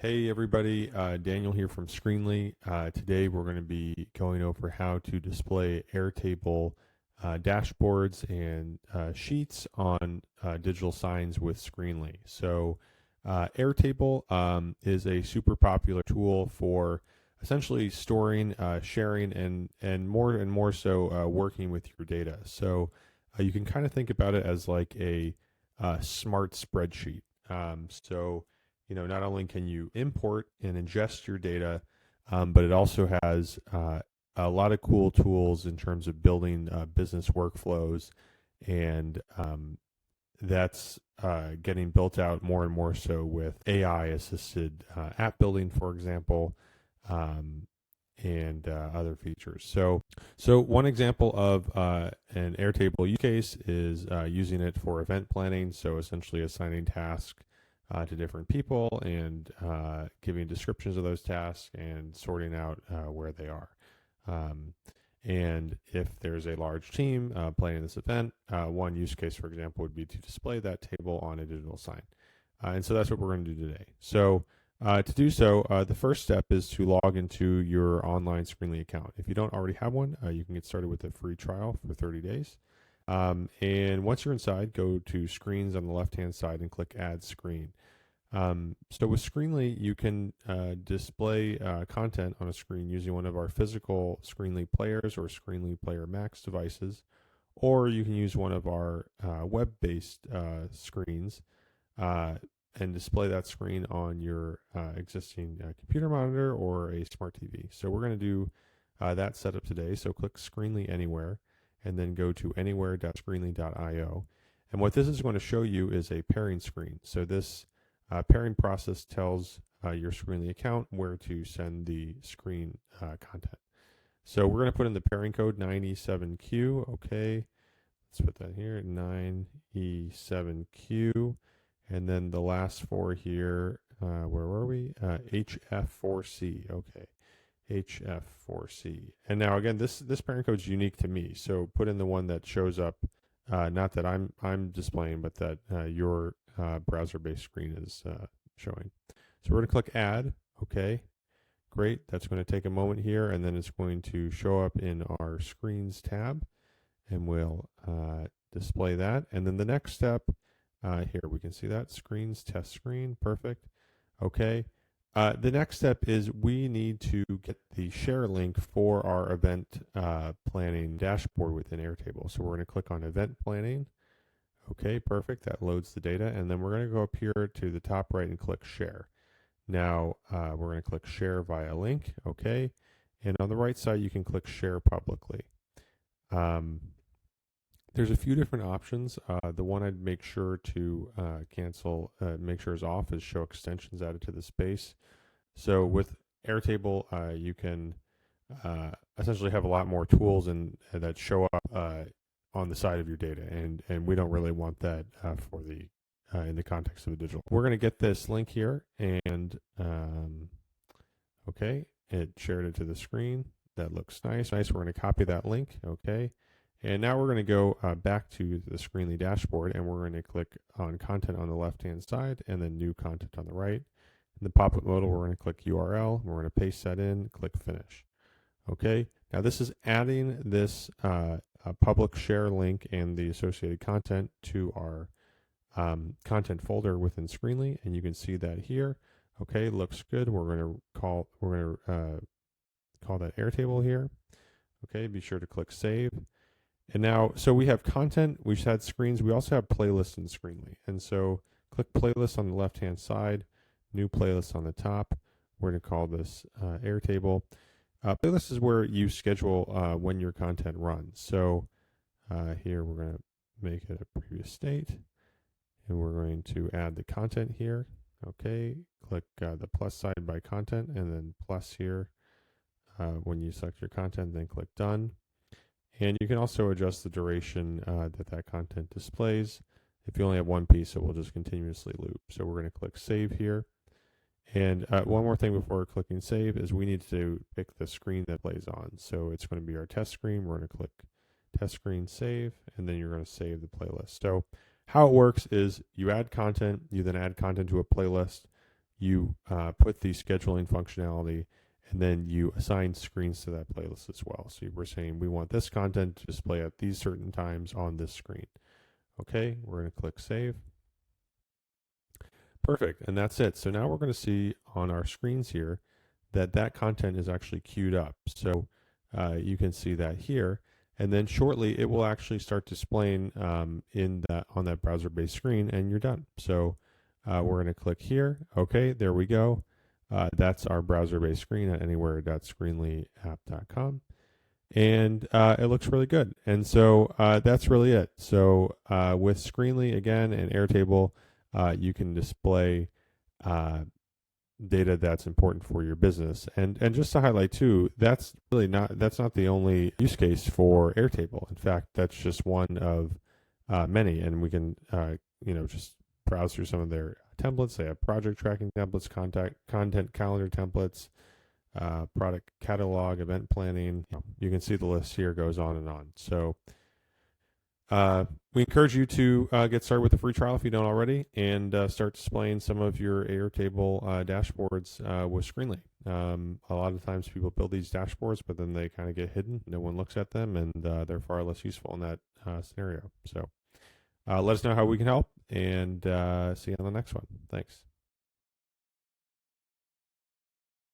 Hey everybody, Daniel here from Screenly. Today we're going to be going over how to display Airtable dashboards and sheets on digital signs with Screenly. So Airtable is a super popular tool for essentially storing, sharing, and more so working with your data. So you can kind of think about it as like a smart spreadsheet. Not only can you import and ingest your data, but it also has a lot of cool tools in terms of building business workflows, and that's getting built out more and more so with AI assisted app building, for example, um, and other features. So one example of an Airtable use case is using it for event planning. So essentially assigning tasks to different people and giving descriptions of those tasks and sorting out where they are. Um, and if there's a large team planning this event, one use case, for example, would be to display that table on a digital sign. And so that's what we're going to do today. So to do so, the first step is to log into your online Screenly account. If you don't already have one, you can get started with a free trial for 30 days. And once you're inside, go to Screens on the left-hand side and click Add Screen. So with Screenly, you can display content on a screen using one of our physical Screenly players or Screenly Player Max devices, or you can use one of our web-based screens and display that screen on your existing computer monitor or a smart TV. So we're going to do that setup today. So click Screenly Anywhere, and then go to anywhere.screenly.io. And what this is going to show you is a pairing screen. So this pairing process tells your Screenly account where to send the screen content. So we're going to put in the pairing code 9E7Q. Okay, let's put that here, 9E7Q. And then the last four here, where were we? HF4C. Okay. HF4C. And now again, this parent code is unique to me. So put in the one that shows up, not that I'm displaying, but that your browser-based screen is showing. So we're going to click Add. Okay, great. That's going to take a moment here, and then it's going to show up in our Screens tab, and we'll display that. And then the next step, here we can see that Screens test screen. Perfect. Okay. The next step is we need to get the share link for our event planning dashboard within Airtable. So we're going to click on Event Planning. Okay, perfect. That loads the data. And then we're going to go up here to the top right and click Share. Now we're going to click Share via link. Okay. And on the right side, you can click Share publicly. There's a few different options. The one I'd make sure to make sure is off is show extensions added to the space. So with Airtable, you can essentially have a lot more tools that show up on the side of your data, and we don't really want that for the in the context of a digital. We're going to get this link here, and okay, it shared it to the screen. That looks nice. We're going to copy that link. Okay. And now we're going to go back to the Screenly dashboard, and we're going to click on Content on the left-hand side and then New Content on the right. In the pop-up modal, we're going to click URL. We're going to paste that in, click Finish. Okay, now this is adding this public share link and the associated content to our content folder within Screenly, and you can see that here. Okay, looks good. We're going to call that Airtable here. Okay, be sure to click Save. And now, so we have content, we've had screens, we also have playlists in Screenly. And so click Playlist on the left-hand side, New Playlist on the top. We're going to call this Airtable. Playlist is where you schedule when your content runs. So here we're going to make it a previous state, and we're going to add the content here. Okay, click the plus sign by content, and then plus here when you select your content, then click Done. And you can also adjust the duration that content displays. If you only have one piece, it will just continuously loop. So we're going to click Save here. And one more thing before clicking Save is we need to pick the screen that plays on. So it's going to be our test screen. We're going to click Test Screen Save, and then you're going to save the playlist. So how it works is you add content, you then add content to a playlist, you put the scheduling functionality, and then you assign screens to that playlist as well. So we're saying we want this content to display at these certain times on this screen. Okay, we're going to click save. Perfect, and that's it. So now we're going to see on our screens here that that content is actually queued up. So you can see that here, and then shortly it will actually start displaying on that browser-based screen, and you're done. So we're going to click here. Okay, there we go. That's our browser-based screen at anywhere.screenlyapp.com. And it looks really good. And so that's really it. So with Screenly again and Airtable, you can display data that's important for your business. And just to highlight too, that's not the only use case for Airtable. In fact, that's just one of many. And we can just browse through some of their templates. They have project tracking templates, content calendar templates, product catalog, event planning. You can see the list here goes on and on. So we encourage you to get started with the free trial if you don't already, and start displaying some of your Airtable dashboards with Screenly. A lot of times people build these dashboards, but then they kind of get hidden. No one looks at them, and they're far less useful in that scenario. So let us know how we can help, and see you on the next one. Thanks.